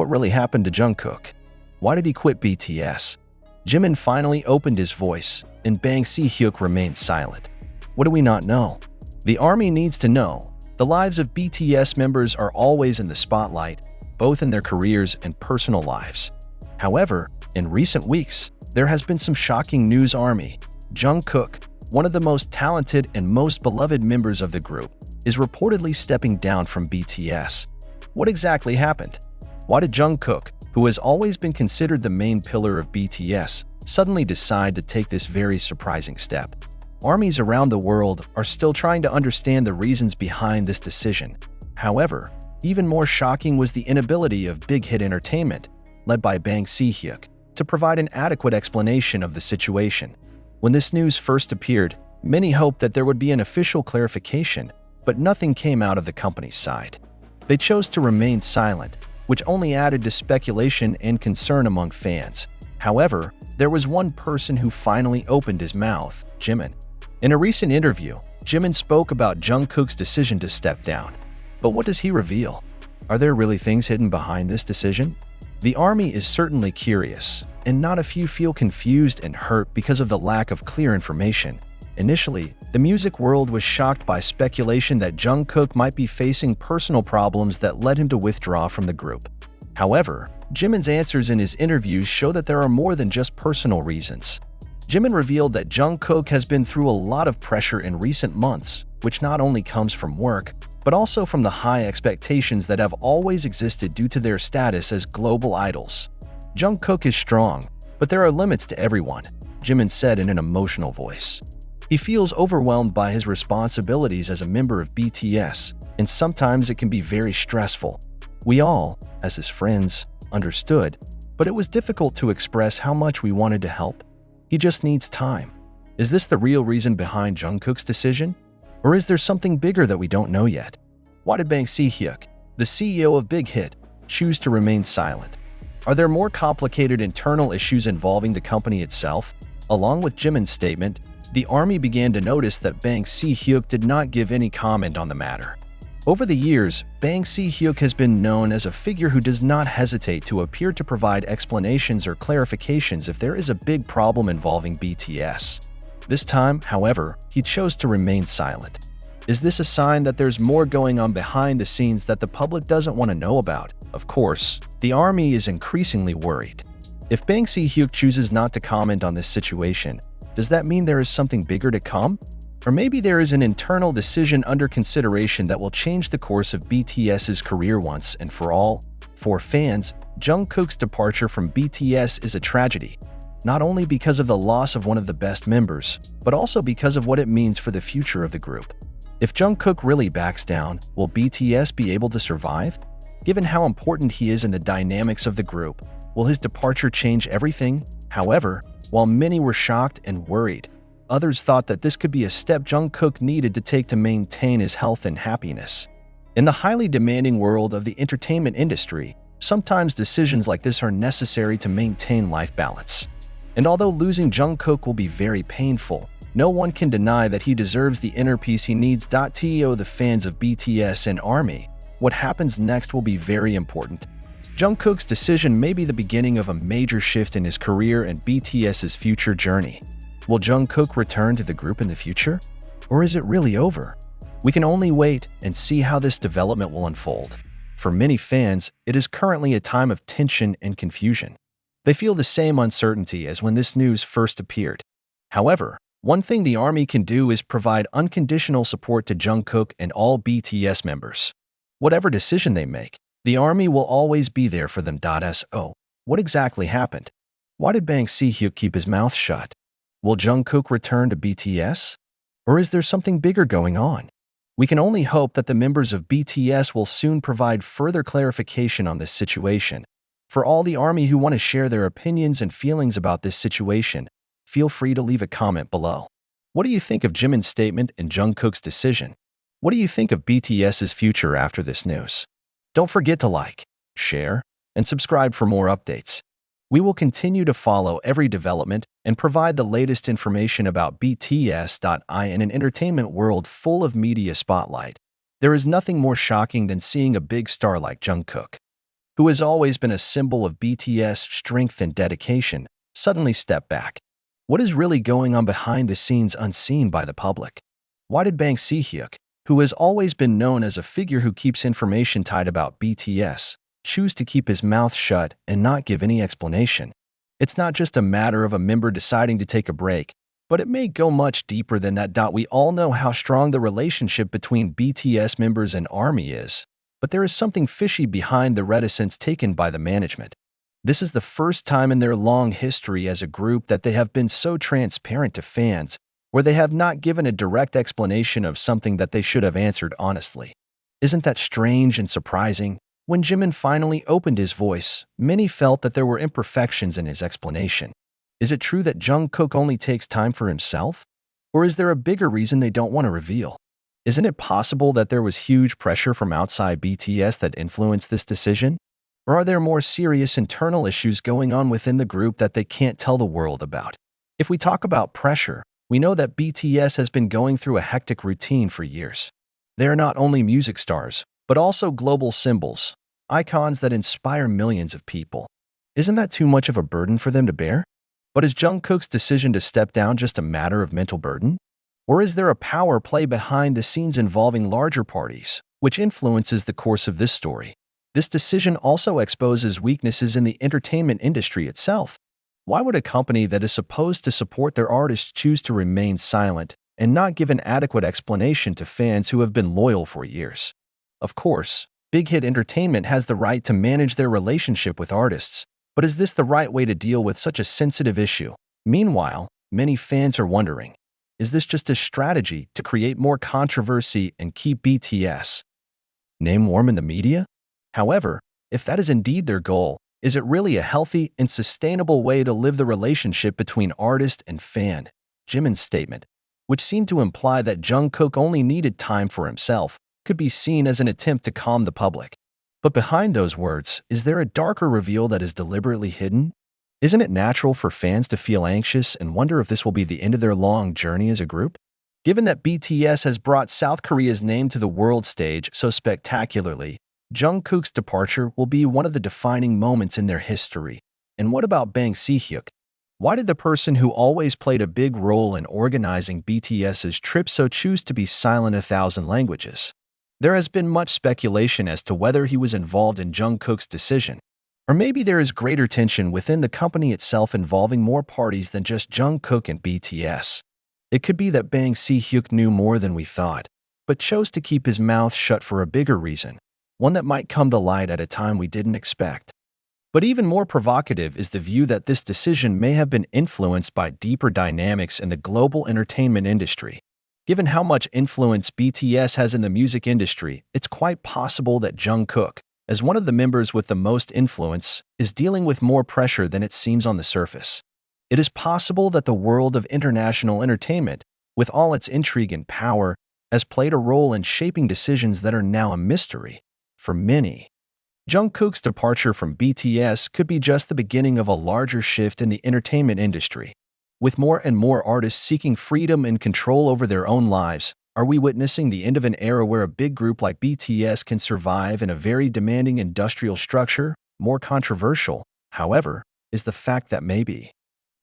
What really happened to Jungkook? Why did he quit BTS? Jimin finally opened his voice, and Bang Si Hyuk remained silent. What do we not know? The army needs to know. The lives of BTS members are always in the spotlight, both in their careers and personal lives. However, in recent weeks, there has been some shocking news. Army Jungkook, one of the most talented and most beloved members of the group, is reportedly stepping down from BTS. What exactly happened? Why did Jungkook, who has always been considered the main pillar of BTS, suddenly decide to take this very surprising step? Armies around the world are still trying to understand the reasons behind this decision. However, even more shocking was the inability of Big Hit Entertainment, led by Bang Si Hyuk, to provide an adequate explanation of the situation. When this news first appeared, many hoped that there would be an official clarification, but nothing came out of the company's side. They chose to remain silent, which only added to speculation and concern among fans. However, there was one person who finally opened his mouth: Jimin. In a recent interview, Jimin spoke about Jungkook's decision to step down. But what does he reveal? Are there really things hidden behind this decision? The army is certainly curious, and not a few feel confused and hurt because of the lack of clear information. Initially, the music world was shocked by speculation that Jungkook might be facing personal problems that led him to withdraw from the group. However, Jimin's answers in his interviews show that there are more than just personal reasons. Jimin revealed that Jungkook has been through a lot of pressure in recent months, which not only comes from work, but also from the high expectations that have always existed due to their status as global idols. Jungkook is strong, but there are limits to everyone, Jimin said in an emotional voice. He feels overwhelmed by his responsibilities as a member of BTS, and sometimes it can be very stressful. We all, as his friends, understood, but it was difficult to express how much we wanted to help. He just needs time. Is this the real reason behind Jungkook's decision? Or is there something bigger that we don't know yet? Why did Bang Si Hyuk, the CEO of Big Hit, choose to remain silent? Are there more complicated internal issues involving the company itself? Along with Jimin's statement, the army began to notice that Bang Si Hyuk did not give any comment on the matter. Over the years, Bang Si Hyuk has been known as a figure who does not hesitate to appear to provide explanations or clarifications if there is a big problem involving BTS. This time, however, he chose to remain silent. Is this a sign that there's more going on behind the scenes that the public doesn't want to know about? Of course, the army is increasingly worried. If Bang Si Hyuk chooses not to comment on this situation, does that mean there is something bigger to come? Or maybe there is an internal decision under consideration that will change the course of BTS's career once and for all? For fans, Jungkook's departure from BTS is a tragedy, not only because of the loss of one of the best members, but also because of what it means for the future of the group. If Jungkook really backs down, will BTS be able to survive? Given how important he is in the dynamics of the group, will his departure change everything? However, while many were shocked and worried, others thought that this could be a step Jungkook needed to take to maintain his health and happiness. In the highly demanding world of the entertainment industry, sometimes decisions like this are necessary to maintain life balance. And although losing Jungkook will be very painful, no one can deny that he deserves the inner peace he needs. To the fans of BTS and ARMY, what happens next will be very important. Jungkook's decision may be the beginning of a major shift in his career and BTS's future journey. Will Jungkook return to the group in the future? Or is it really over? We can only wait and see how this development will unfold. For many fans, it is currently a time of tension and confusion. They feel the same uncertainty as when this news first appeared. However, one thing the army can do is provide unconditional support to Jungkook and all BTS members. Whatever decision they make, the army will always be there for them. So, what exactly happened? Why did Bang Si Hyuk keep his mouth shut? Will Jungkook return to BTS? Or is there something bigger going on? We can only hope that the members of BTS will soon provide further clarification on this situation. For all the army who want to share their opinions and feelings about this situation, feel free to leave a comment below. What do you think of Jimin's statement and Jungkook's decision? What do you think of BTS's future after this news? Don't forget to like, share, and subscribe for more updates. We will continue to follow every development and provide the latest information about BTS. In an entertainment world full of media spotlight, there is nothing more shocking than seeing a big star like Jungkook, who has always been a symbol of BTS strength and dedication, suddenly stepped back. What is really going on behind the scenes unseen by the public? Why did Bang Si Hyuk, who has always been known as a figure who keeps information tight about BTS, choose to keep his mouth shut and not give any explanation? It's not just a matter of a member deciding to take a break, but it may go much deeper than that. We all know how strong the relationship between BTS members and ARMY is, but there is something fishy behind the reticence taken by the management. This is the first time in their long history as a group that they have been so transparent to fans, where they have not given a direct explanation of something that they should have answered honestly. Isn't that strange and surprising? When Jimin finally opened his voice, many felt that there were imperfections in his explanation. Is it true that Jungkook only takes time for himself? Or is there a bigger reason they don't want to reveal? Isn't it possible that there was huge pressure from outside BTS that influenced this decision? Or are there more serious internal issues going on within the group that they can't tell the world about? If we talk about pressure, we know that BTS has been going through a hectic routine for years. They are not only music stars, but also global symbols, icons that inspire millions of people. Isn't that too much of a burden for them to bear? But is Jungkook's decision to step down just a matter of mental burden? Or is there a power play behind the scenes involving larger parties, which influences the course of this story? This decision also exposes weaknesses in the entertainment industry itself. Why would a company that is supposed to support their artists choose to remain silent and not give an adequate explanation to fans who have been loyal for years? Of course, Big Hit Entertainment has the right to manage their relationship with artists, but is this the right way to deal with such a sensitive issue? Meanwhile, many fans are wondering, is this just a strategy to create more controversy and keep BTS name warm in the media? However, if that is indeed their goal, is it really a healthy and sustainable way to live the relationship between artist and fan? Jimin's statement, which seemed to imply that Jungkook only needed time for himself, could be seen as an attempt to calm the public. But behind those words, is there a darker reveal that is deliberately hidden? Isn't it natural for fans to feel anxious and wonder if this will be the end of their long journey as a group? Given that BTS has brought South Korea's name to the world stage so spectacularly, Jungkook's departure will be one of the defining moments in their history. And what about Bang Si Hyuk? Why did the person who always played a big role in organizing BTS's trip so choose to be silent 1,000 languages? There has been much speculation as to whether he was involved in Jungkook's decision. Or maybe there is greater tension within the company itself involving more parties than just Jungkook and BTS. It could be that Bang Si Hyuk knew more than we thought, but chose to keep his mouth shut for a bigger reason, one that might come to light at a time we didn't expect. But even more provocative is the view that this decision may have been influenced by deeper dynamics in the global entertainment industry. Given how much influence BTS has in the music industry, it's quite possible that Jungkook, as one of the members with the most influence, is dealing with more pressure than it seems on the surface. It is possible that the world of international entertainment, with all its intrigue and power, has played a role in shaping decisions that are now a mystery for many. Jungkook's departure from BTS could be just the beginning of a larger shift in the entertainment industry. With more and more artists seeking freedom and control over their own lives, are we witnessing the end of an era where a big group like BTS can survive in a very demanding industrial structure? More controversial, however, is the fact that maybe,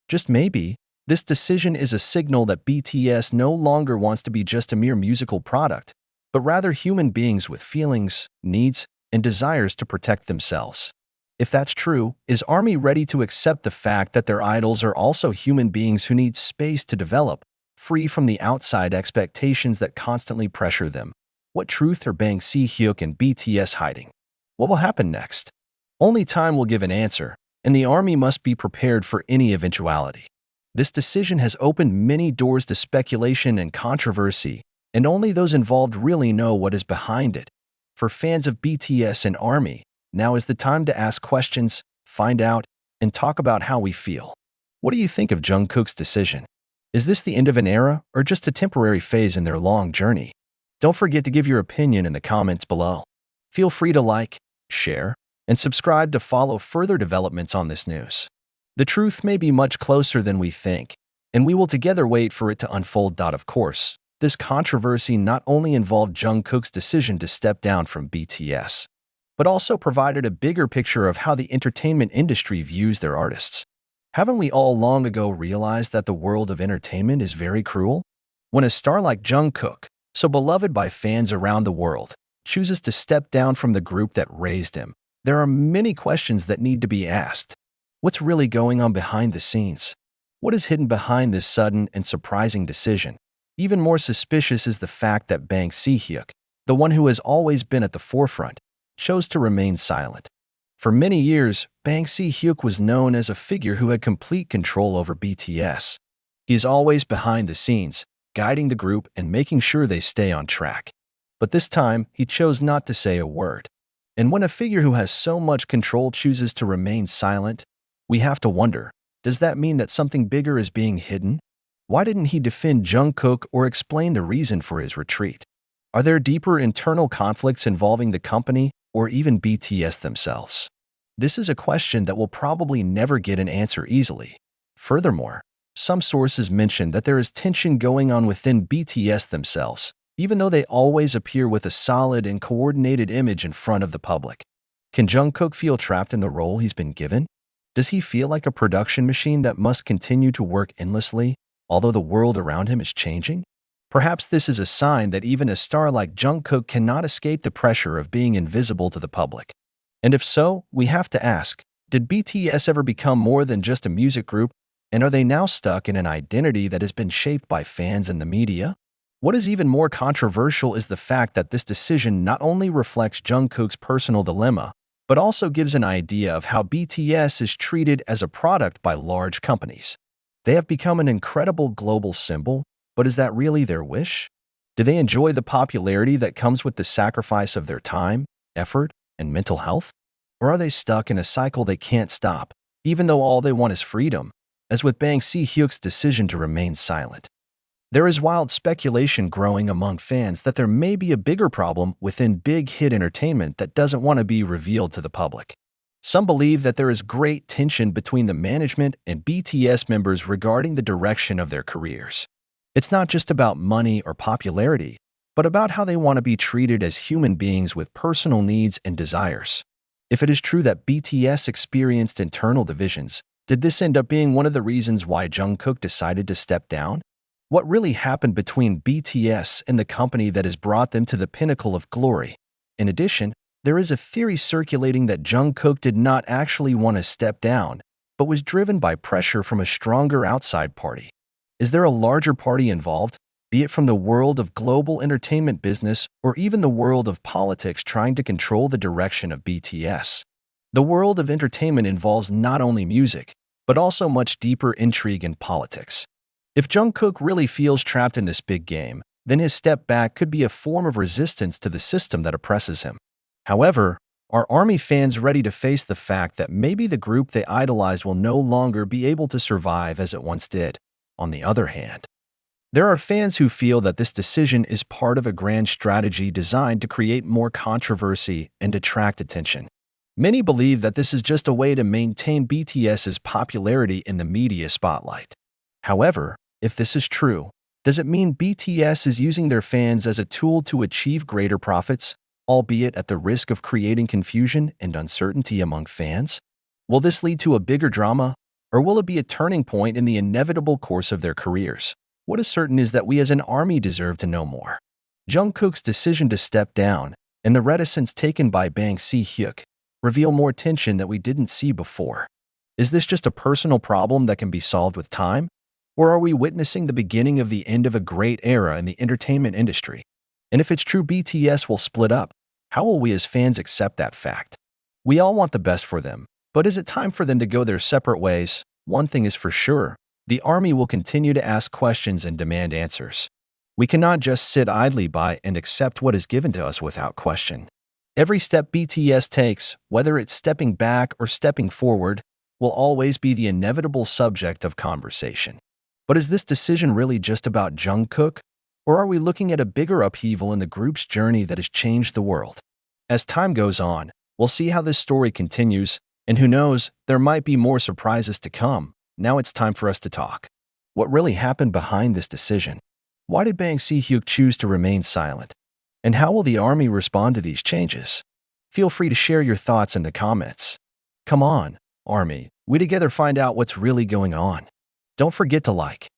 just maybe, this decision is a signal that BTS no longer wants to be just a mere musical product, but rather human beings with feelings, needs, and desires to protect themselves. If that's true, is ARMY ready to accept the fact that their idols are also human beings who need space to develop, free from the outside expectations that constantly pressure them? What truth are Bang Si Hyuk and BTS hiding? What will happen next? Only time will give an answer, and the ARMY must be prepared for any eventuality. This decision has opened many doors to speculation and controversy, and only those involved really know what is behind it. For fans of BTS and ARMY, now is the time to ask questions, find out, and talk about how we feel. What do you think of Jungkook's decision? Is this the end of an era or just a temporary phase in their long journey? Don't forget to give your opinion in the comments below. Feel free to like, share, and subscribe to follow further developments on this news. The truth may be much closer than we think, and we will together wait for it to unfold. Of course, this controversy not only involved Jungkook's decision to step down from BTS, but also provided a bigger picture of how the entertainment industry views their artists. Haven't we all long ago realized that the world of entertainment is very cruel? When a star like Jungkook, so beloved by fans around the world, chooses to step down from the group that raised him, there are many questions that need to be asked. What's really going on behind the scenes? What is hidden behind this sudden and surprising decision? Even more suspicious is the fact that Bang Si Hyuk, the one who has always been at the forefront, chose to remain silent. For many years, Bang Si Hyuk was known as a figure who had complete control over BTS. He is always behind the scenes, guiding the group and making sure they stay on track. But this time, he chose not to say a word. And when a figure who has so much control chooses to remain silent, we have to wonder, does that mean that something bigger is being hidden? Why didn't he defend Jungkook or explain the reason for his retreat? Are there deeper internal conflicts involving the company or even BTS themselves? This is a question that will probably never get an answer easily. Furthermore, some sources mention that there is tension going on within BTS themselves, even though they always appear with a solid and coordinated image in front of the public. Can Jungkook feel trapped in the role he's been given? Does he feel like a production machine that must continue to work endlessly, although the world around him is changing? Perhaps this is a sign that even a star like Jungkook cannot escape the pressure of being invisible to the public. And if so, we have to ask, did BTS ever become more than just a music group, and are they now stuck in an identity that has been shaped by fans and the media? What is even more controversial is the fact that this decision not only reflects Jungkook's personal dilemma, but also gives an idea of how BTS is treated as a product by large companies. They have become an incredible global symbol, but is that really their wish? Do they enjoy the popularity that comes with the sacrifice of their time, effort, and mental health? Or are they stuck in a cycle they can't stop, even though all they want is freedom, as with Bang Si Hyuk's decision to remain silent? There is wild speculation growing among fans that there may be a bigger problem within big hit entertainment that doesn't want to be revealed to the public. Some believe that there is great tension between the management and BTS members regarding the direction of their careers. It's not just about money or popularity, but about how they want to be treated as human beings with personal needs and desires. If it is true that BTS experienced internal divisions, did this end up being one of the reasons why Jungkook decided to step down? What really happened between BTS and the company that has brought them to the pinnacle of glory? In addition, there is a theory circulating that Jungkook did not actually want to step down, but was driven by pressure from a stronger outside party. Is there a larger party involved, be it from the world of global entertainment business or even the world of politics trying to control the direction of BTS? The world of entertainment involves not only music, but also much deeper intrigue and politics. If Jungkook really feels trapped in this big game, then his step back could be a form of resistance to the system that oppresses him. However, are ARMY fans ready to face the fact that maybe the group they idolize will no longer be able to survive as it once did? On the other hand, there are fans who feel that this decision is part of a grand strategy designed to create more controversy and attract attention. Many believe that this is just a way to maintain BTS's popularity in the media spotlight. However, if this is true, does it mean BTS is using their fans as a tool to achieve greater profits, albeit at the risk of creating confusion and uncertainty among fans? Will this lead to a bigger drama, or will it be a turning point in the inevitable course of their careers? What is certain is that we as an ARMY deserve to know more. Jungkook's decision to step down and the reticence taken by Bang Si Hyuk reveal more tension that we didn't see before. Is this just a personal problem that can be solved with time? Or are we witnessing the beginning of the end of a great era in the entertainment industry? And if it's true BTS will split up, how will we as fans accept that fact? We all want the best for them, but is it time for them to go their separate ways? One thing is for sure, the ARMY will continue to ask questions and demand answers. We cannot just sit idly by and accept what is given to us without question. Every step BTS takes, whether it's stepping back or stepping forward, will always be the inevitable subject of conversation. But is this decision really just about Jungkook? Or are we looking at a bigger upheaval in the group's journey that has changed the world? As time goes on, we'll see how this story continues, and who knows, there might be more surprises to come. Now it's time for us to talk. What really happened behind this decision? Why did Bang Si Hyuk choose to remain silent? And how will the ARMY respond to these changes? Feel free to share your thoughts in the comments. Come on, Army, we together find out what's really going on. Don't forget to like,